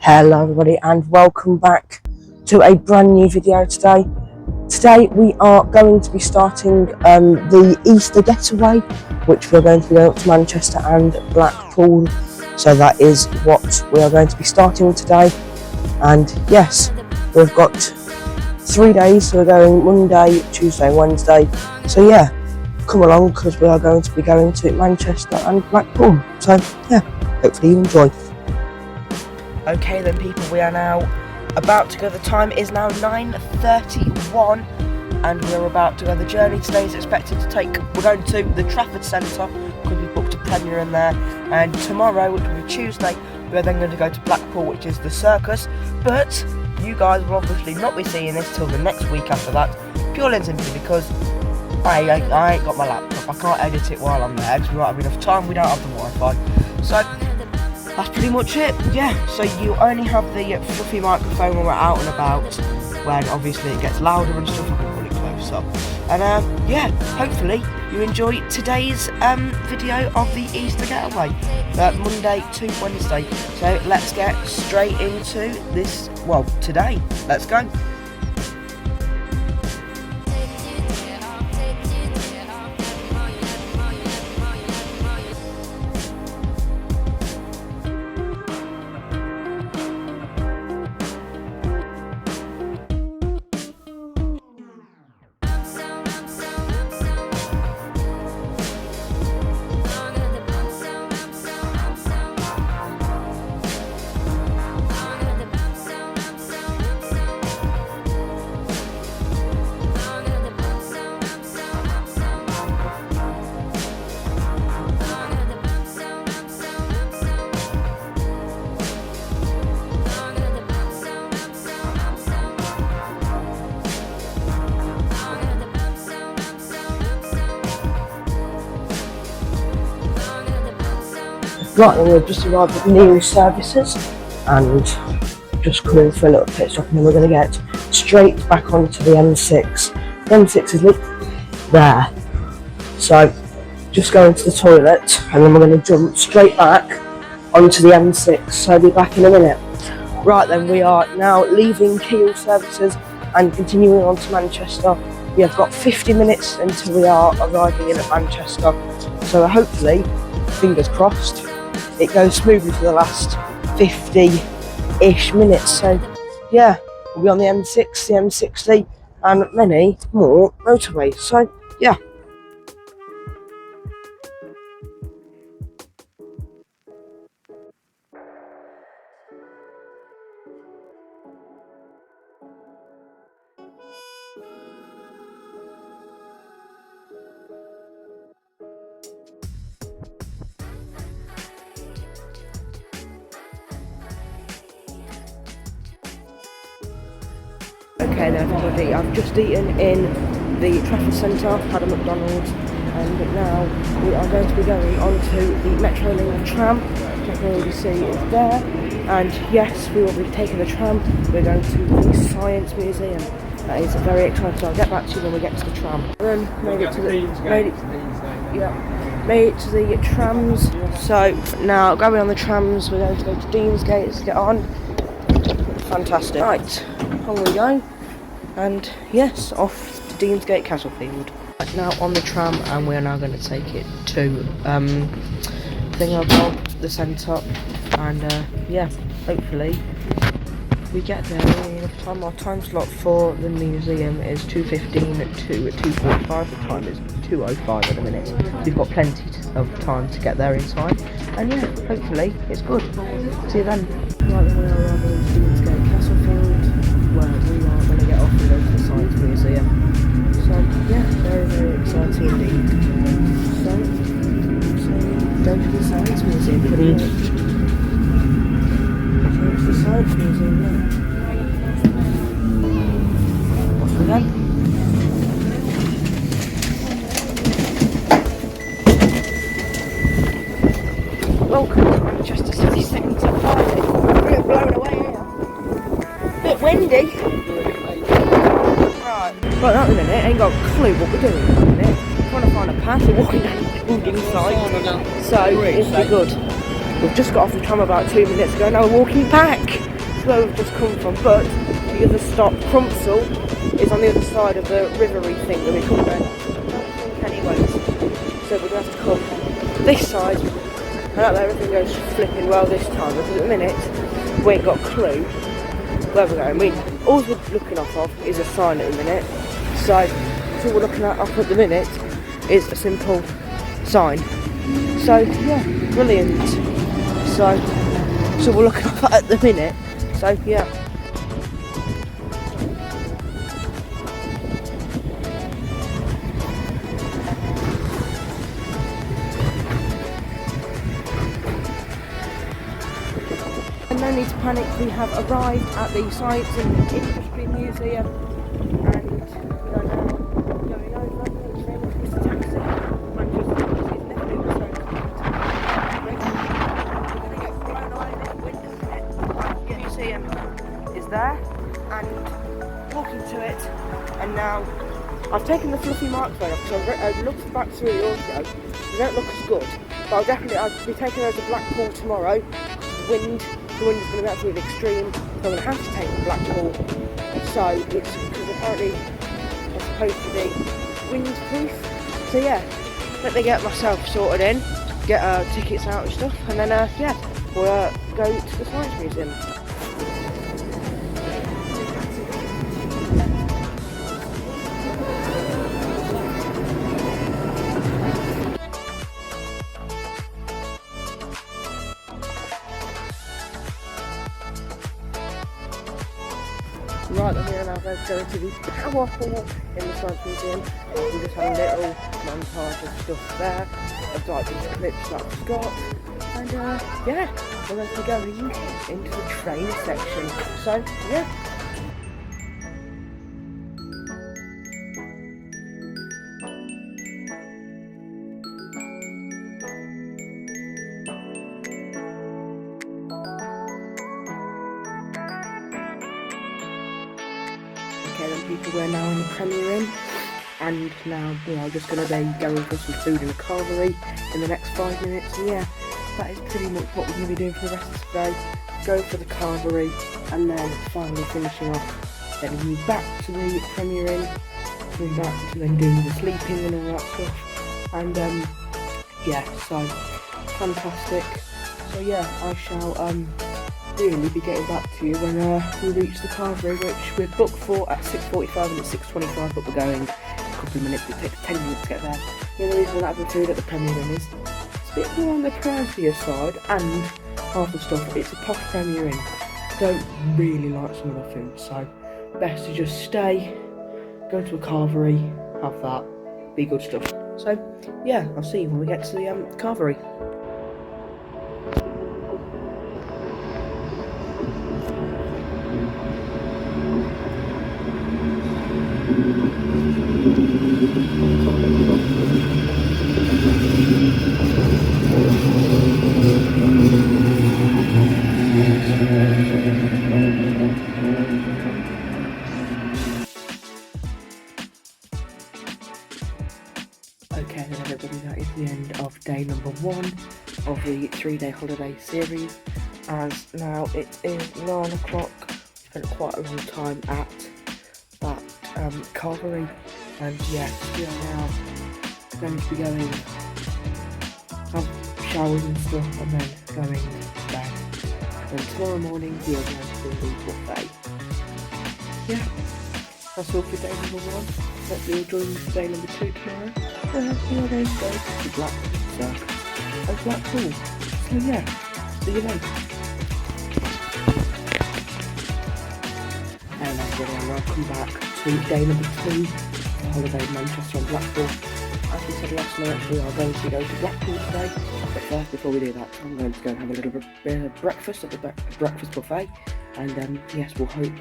Hello everybody and welcome back to a brand new video today. Today we are going to be starting the Easter Getaway, which we're going to be going up to Manchester and Blackpool. So that is what we are going to be starting today. And yes, we've got 3 days, so we're going Monday, Tuesday, Wednesday. So yeah, come along because we are going to be going to Manchester and Blackpool. So yeah, hopefully you enjoy. Okay then people, we are now about to go. The time is now 9:31 and we're about to go. The journey today is expected to take, we're going to the Trafford Centre because we booked a Premier in there, and tomorrow, which will be Tuesday, we're then going to go to Blackpool, which is the circus. But you guys will obviously not be seeing this till the next week after that, purely and simply because I ain't got my laptop. I can't edit it while I'm there because we won't have enough time, we don't have the Wi-Fi. So that's pretty much it, yeah. So you only have the fluffy microphone when we're out and about, when obviously it gets louder and stuff. I can pull it close up. And yeah, hopefully you enjoy today's video of the Easter Getaway, Monday to Wednesday. So let's get straight into this, well, today. Let's go. Right, then we've just arrived at Neil Services and just coming for a little pit stop, and then we're going to get straight back onto the M6. The M6 is there, so just going to the toilet and then we're going to jump straight back onto the M6, so I'll be back in a minute. Right then, we are now leaving Neil Services and continuing on to Manchester. We have got 50 minutes until we are arriving in at Manchester, so hopefully, fingers crossed, it goes smoothly for the last 50-ish minutes. So yeah, we'll be on the M6, the M60 and many more motorways. So yeah. Okay then everybody, I've just eaten in the Trafford Centre, had a McDonald's, and now we are going to be going onto the Metrolink tram, which I can already see is there. And yes, we will be taking the tram, we're going to the Science Museum. That is very exciting, so I'll get back to you when we get to the tram. And then made it to the trams. So now going on the trams, we're going to go to Deansgate to get on. Fantastic. Right, on we go. And yes, off to Deansgate Castlefield. Now on the tram, and we're now going to take it to the centre, and yeah, hopefully we get there in enough time. Our time slot for the museum is 2:15 to 2:45. The time is 2:05 at the minute. We've got plenty of time to get there in time, and yeah, hopefully it's good. See you then. Right, then we are arriving in Deansgate Castlefield, where we are going to get off and go to the Science Museum. So yeah, very, very exciting indeed. So go to the Science Museum pretty much. Go to the Science Museum now. Off we go. Welcome to Manchester City Centre. We're blown away here. Bit windy. Right, that in a minute, ain't got a clue what we're doing at the minute. Trying to find a path, we're walking down the building site. So, it's good. We've just got off the tram about 2 minutes ago, now we're walking back. where we've just come from, but the other stop, Crumpsall, is on the other side of the rivery thing that we come there. Anyways, so we're going to have to come this side, and out there everything goes flipping well this time, because at the minute we ain't got a clue where we're going. All we're looking off of is a sign at the minute, so all we're looking at off at the minute is a simple sign. So yeah, brilliant. So we're looking at the minute. So yeah. And no need to panic, we have arrived at the Science and Industry Museum, and we are now going over to this taxi. Manchester is never been so cold. We're going to get thrown away in this window. The museum is there, and walking to it, and now I've taken the fluffy microphone off because I looked back through the audio. They don't look as good, but I'll be taking those to Blackpool tomorrow. The wind is going to be absolutely extreme, so I'm going to have to take the Blackpool. So it's because apparently it's supposed to be windproof. So yeah, let me get myself sorted in, get tickets out and stuff, and then yeah, we'll go to the Science Museum. Right, then we are now going to the Power Hall in the Science Museum. We just had a little montage of stuff there, of like these clips that I've got, and yeah, we're going to be going into the train section. So yeah. Okay then people, we're now in the Premier Inn, and now we are just going to be going for some food in the Carvery in the next 5 minutes, and yeah, that is pretty much what we're going to be doing for the rest of today. Go for the Carvery, and then finally finishing off, then move back to the Premier Inn, move back to then doing the sleeping and all that stuff, and yeah, so fantastic. So yeah, I shall really be getting back to you when we reach the Carvery, which we're booked for at 6:45 and it's 6:25, but we're going a couple of minutes. It takes 10 minutes to get there. The only reason we're not having food at the Premier Inn is it's a bit more on the pricier side, and half the stuff, it's a posh Premier Inn. Don't really like some of the food, so best to just stay, go to a Carvery, have that, be good stuff. So yeah, I'll see you when we get to the Carvery. Okay then everybody, that is the end of day number 1 of the 3-day holiday series, as now it is 9 o'clock. Spent quite a long time at that Carvery, and yeah, we are now going to be going, have showers and stuff, and then going to bed. And tomorrow morning we are going to do the buffet. Yeah, that's all for day number 1. Hopefully you'll join me for day number 2 tomorrow. We are going to go to Blackpool and Blackpool. So yeah, see you later. And everybody, welcome back to day number 2 of the holiday in Manchester and Blackpool. As we said last night, we are going to go to Blackpool today. But first, before we do that, I'm going to go and have a little bit of breakfast at the breakfast buffet. And yes, we'll hope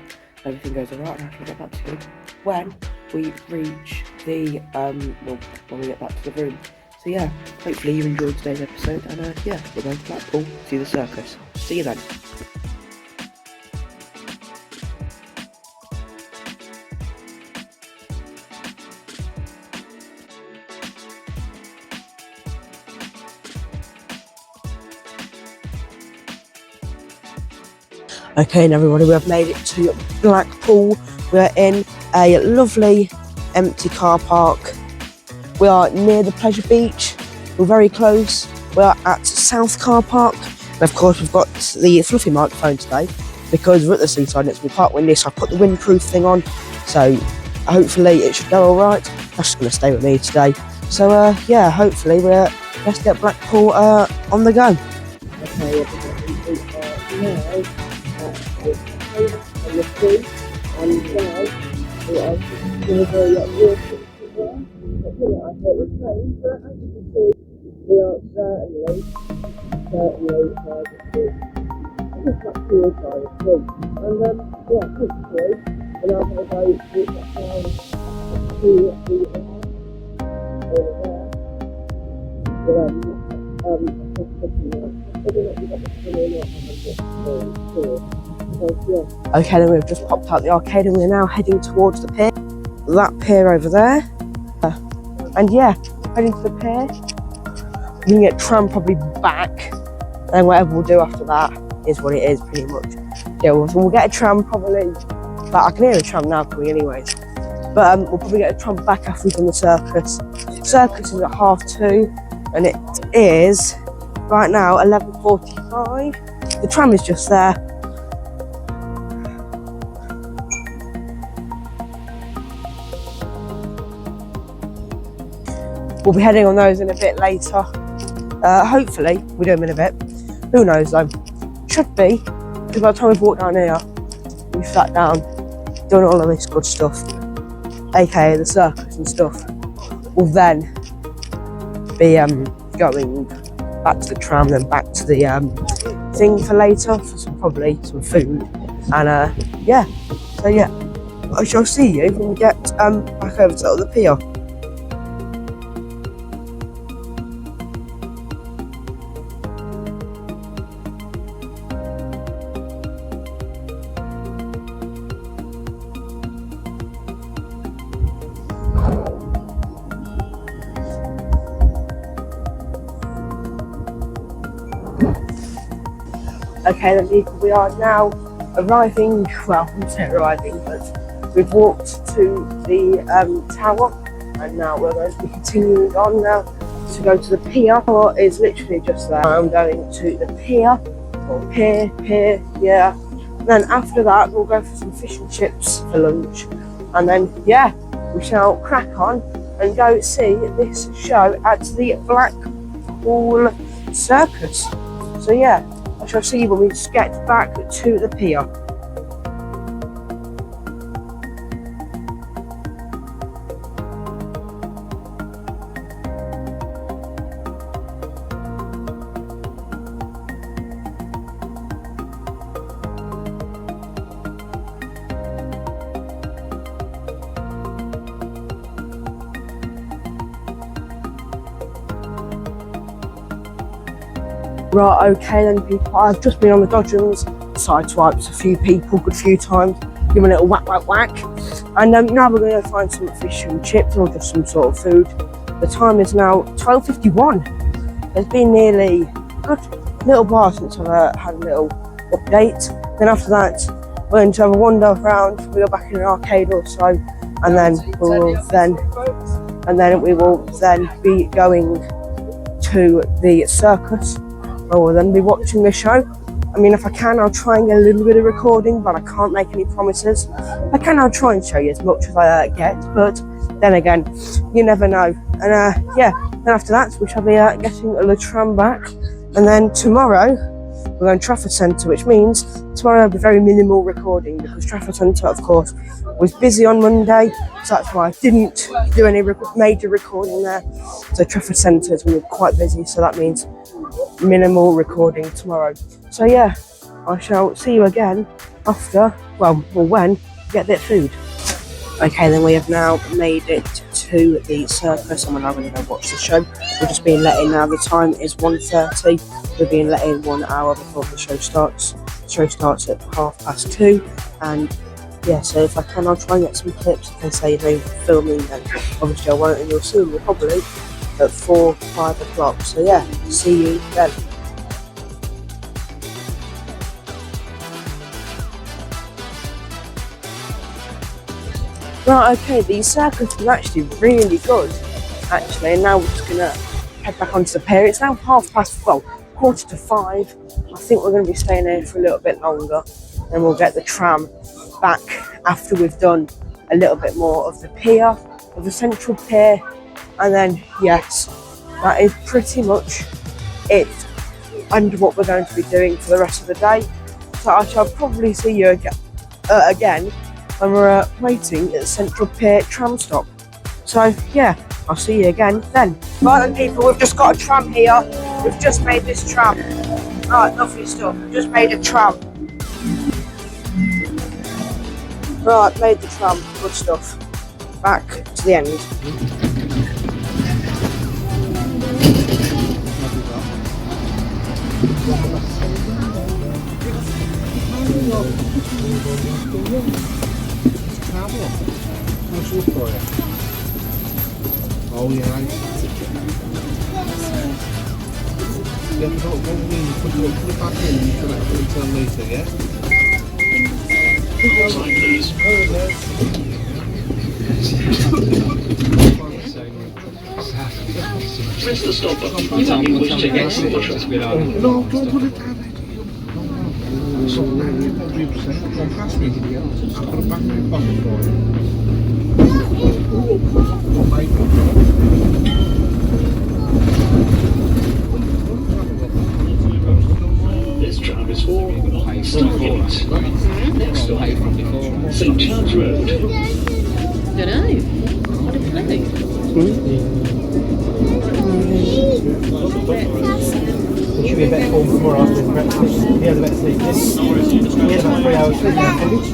everything goes alright, and I can get back to you when we reach the when we get back to the room. So yeah, hopefully you enjoyed today's episode, and yeah, we're going to Blackpool, see the circus. See you then. Okay, and everybody, we have made it to Blackpool. We're in a lovely empty car park. We are near the pleasure beach. We're very close. We are at South Car Park. And of course, we've got the fluffy microphone today because we're at the seaside and it's been quite windy, so I put the windproof thing on. So hopefully it should go all right. That's just going to stay with me today. So yeah, hopefully let's get Blackpool on the go. Okay, everybody, we are now on the sea, and now we are going to go walking around. I thought it was rain, but as you can see, we are certainly just not too by the sea. And yeah, hopefully, we're now going to go walk back down to the over there. Okay, then we've just popped out the arcade and we're now heading towards the pier. That pier over there. And yeah, heading to the pier. We can get tram probably back. And whatever we'll do after that is what it is, pretty much. Yeah, we'll get a tram probably. But I can hear a tram now coming anyways. But we'll probably get a tram back after we've done the circus. Circus is at 2:30 and it is right now 11:45. The tram is just there. We'll be heading on those in a bit later. Hopefully, we do them in a bit. Who knows though? Should be, because by the time we've walked down here, we've sat down, done all of this good stuff, aka the circus and stuff. We'll then be going back to the tram, then back to the thing for later, for probably some food. And yeah, so yeah, I shall see you when we get back over to the pier. Okay then people, we are now arriving, well, I'm saying arriving, but we've walked to the tower and now we're going to be continuing on now to go to the pier. The tower is literally just there. I'm going to the pier, or pier, yeah. And then after that we'll go for some fish and chips for lunch. And then, yeah, we shall crack on and go see this show at the Blackpool Circus. So yeah, I shall see you when we get back to the pier. Right, okay then people, I've just been on the dodgems, sideswiped a few people, good few times, give a little whack. And now we're going to find some fish and chips or just some sort of food. The time is now 12:51. It's been nearly a good little while since I've had a little update. Then after that, we're going to have a wander around, we'll go back in an arcade or so, and then we will then be going to the circus. I will then be watching the show. I mean, if I can, I'll try and get a little bit of recording, but I can't make any promises. If I can, I'll try and show you as much as I get, but then again, you never know. And yeah, then after that, we shall be getting the tram back. And then tomorrow, we're going to Trafford Centre, which means tomorrow will be very minimal recording because Trafford Centre, of course, was busy on Monday, so that's why I didn't do any major recording there. So Trafford Centre is going to be quite busy, so that means minimal recording tomorrow. So yeah, I shall see you again after, well, when we get that food. Okay, then we have now made it to the circus and we're now going to go watch the show. We're just being let in now. The time is 1:30. We're being let in 1 hour before the show starts. The show starts at 2:30, and yeah, so if I can, I'll try and get some clips. If they say they're filming, then obviously I won't, and you'll see me probably at 4-5 o'clock. So yeah, see you then. Right, okay, the circus was actually really good, actually, and now we're just gonna head back onto the pier. It's now 5:15. I think we're gonna be staying here for a little bit longer, then we'll get the tram back after we've done a little bit more of the pier, of the central pier, and then yes, that is pretty much it and what we're going to be doing for the rest of the day. So I shall probably see you again when we're waiting at the Central Pier tram stop. So yeah, I'll see you again then. Right then people, we've just got a tram here. We've just made this tram. Right, lovely stuff. We've just made a tram. Right, made the tram. Good stuff. Back to the end. Oh yeah. Yeah, but don't put it back in, you can put it until later, yeah? Outside, please. Press the stop button when you wish to exit the tram. No, don't put it down. So now you've got 3%. Come past me. I'll put it back in your pocket for you. This tram is for Stargate. Next stop, St Chad's Road. I don't know. What did they think? It should be a better form for more after breakfast. He has a better sleep. He had about 3 hours sleep after this.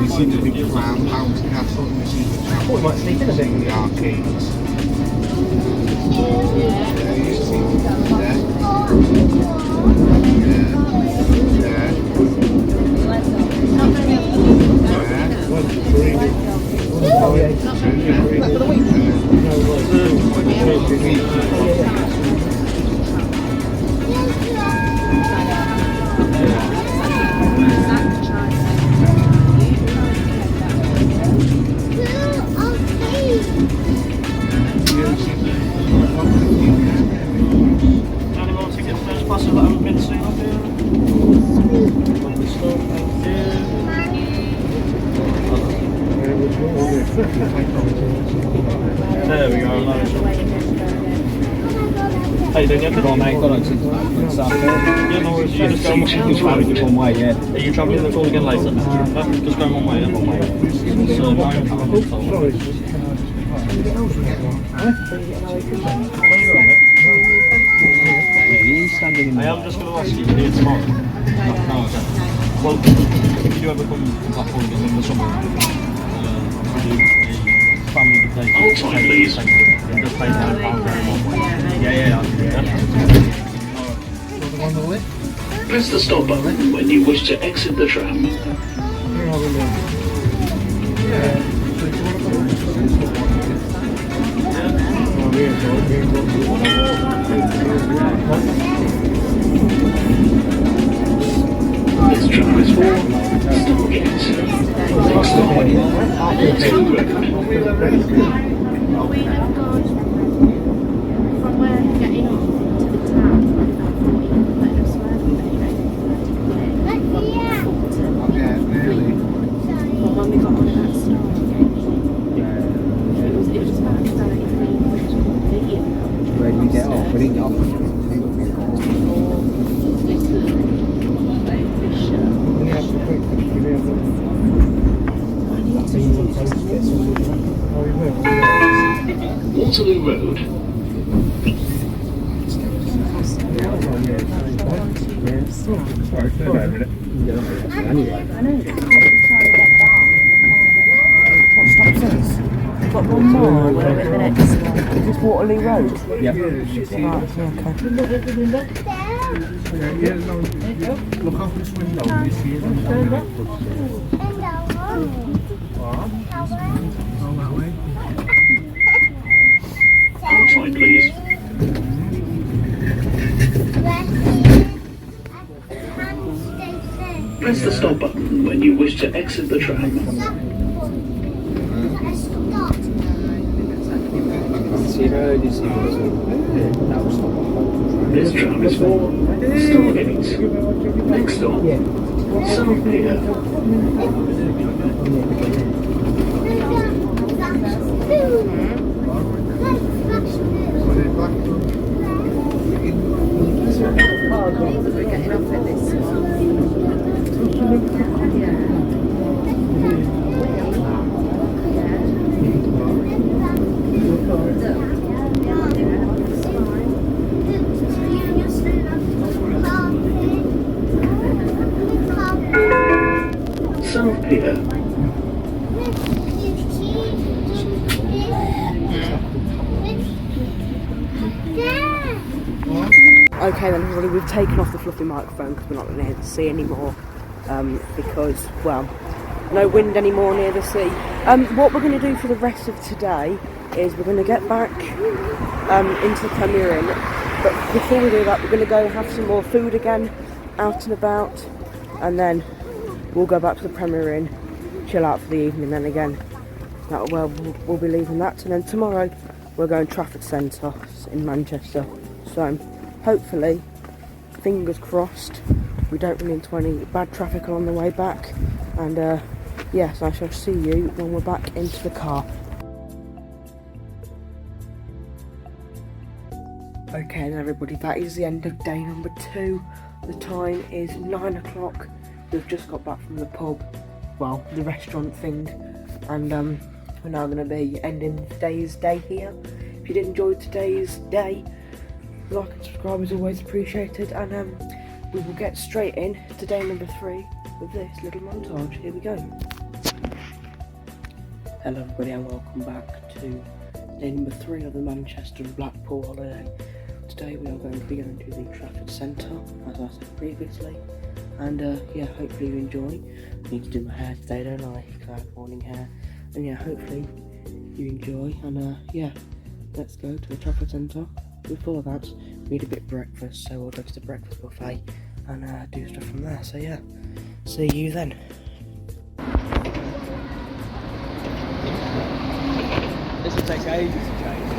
We see the big tram, Bounce Castle, and we see the I tram thought he might sleep in a bit. in the arcades. Yeah, you see it there. Oh yeah. For the week. There we go, Hey, then you have to go, mate. Got on to yeah, no worries. You just go one way, yeah. Are you travelling the call again later? Just going one way, one way. So, I am just going to ask you to do it tomorrow. No, okay. Well, if you do ever come from Blackpool again in the summer, we do a family day. Outside, please. Just pay £9 very much. Yeah. Press the stop button when you wish to exit the tram. This tram is for Stargate. Next stop, Getaway. From where you're getting on to the town, about 40 minutes worth But when we got on that it was about 33 minutes. Where did we get off? We didn't get off. Waterloo Road. Got one more. Where the next one? Is this Waterloo Road? Yep. Right, okay. Look out this window, you see it on the Outside, please. Press the stop button when you wish to exit the tram. This tram is for Stargate. Next stop, South Pier. We're getting off at this one. South Pier. Okay then everybody, we've taken off the fluffy microphone because we're not going to see anymore because, well, no wind anymore near the sea. What we're going to do for the rest of today is we're going to get back into the Premier Inn, but before we do that we're going to go have some more food again, out and about, and then we'll go back to the Premier Inn, chill out for the evening, then again we'll be leaving that, and then tomorrow we're going Trafford Centre in Manchester. So hopefully, fingers crossed, we don't run into any bad traffic along the way back, and yes, I shall see you when we're back into the car. Okay then everybody, that is the end of day number 2. The time is 9 o'clock. We've just got back from the pub, well, the restaurant thing, and we're now going to be ending today's day here. If you did enjoy today's day, like and subscribe is always appreciated, and we will get straight in to day number 3 with this little montage. Here we go. Hello everybody and welcome back to day number 3 of the Manchester and Blackpool holiday. Today we are going to be going to the Trafford Centre, as I said previously, and yeah, hopefully you enjoy. I need to do my hair today, don't I, because I have morning hair, and yeah, hopefully you enjoy, and yeah, let's go to the Trafford Centre. Before that, we need a bit of breakfast, so we'll go to the breakfast buffet and do stuff from there. So yeah, see you then. This will take ages to change.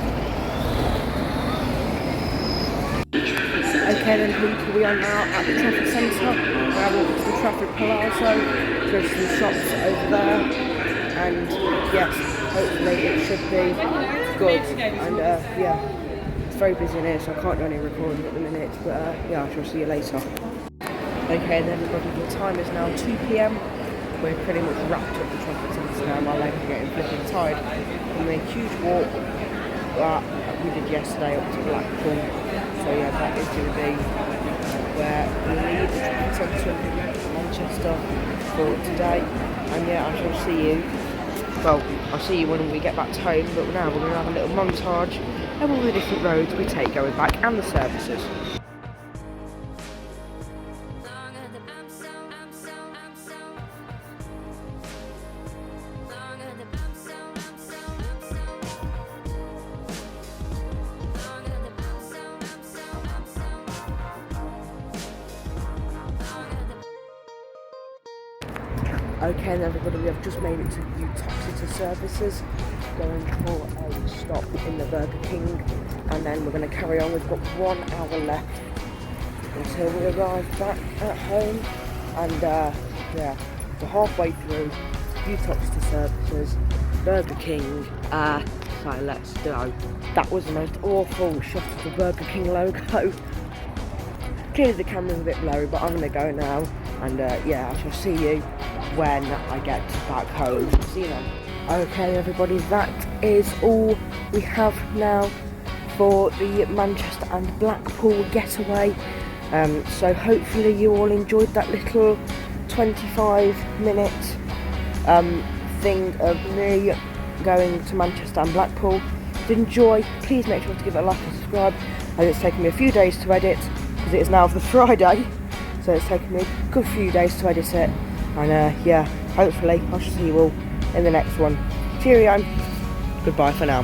Okay then people, we are now at the Trafford Centre. We're walking to the Trafford Palazzo. There's some shops over there, and yes, hopefully it should be good. And yeah, it's very busy in here, so I can't do any recording at the minute, but yeah, I shall see you later. Okay then everybody, the time is now 2 PM. We're pretty much wrapped up the Trafford Centre now. My legs are getting flipping tired from the huge walk that we did yesterday up to Blackpool. So yeah, that is going to be where we leave the Trafford Centre in Manchester for today. And yeah, I shall see you, well, I'll see you when we get back to home, but now we're going to have a little montage of all the different roads we take going back and the services. Okay then everybody, we have just made it to Getaway services, going for a stop in the Burger King, and then we're going to carry on. We've got 1 hour left until we arrive back at home, and yeah, we're halfway through Getaway services, Burger King, so let's go. That was the most awful shot of the Burger King logo. Clearly the camera's a bit blurry, but I'm going to go now, and yeah, I shall see you when I get back home. See you then. Okay everybody, that is all we have now for the Manchester and Blackpool getaway. So hopefully you all enjoyed that little 25-minute thing of me going to Manchester and Blackpool. If you enjoy, please make sure to give it a like and subscribe, as it's taken me a few days to edit, because it is now the Friday, so it's taken me a good few days to edit it. And yeah, hopefully I shall see you all in the next one. Cheerio. Goodbye for now.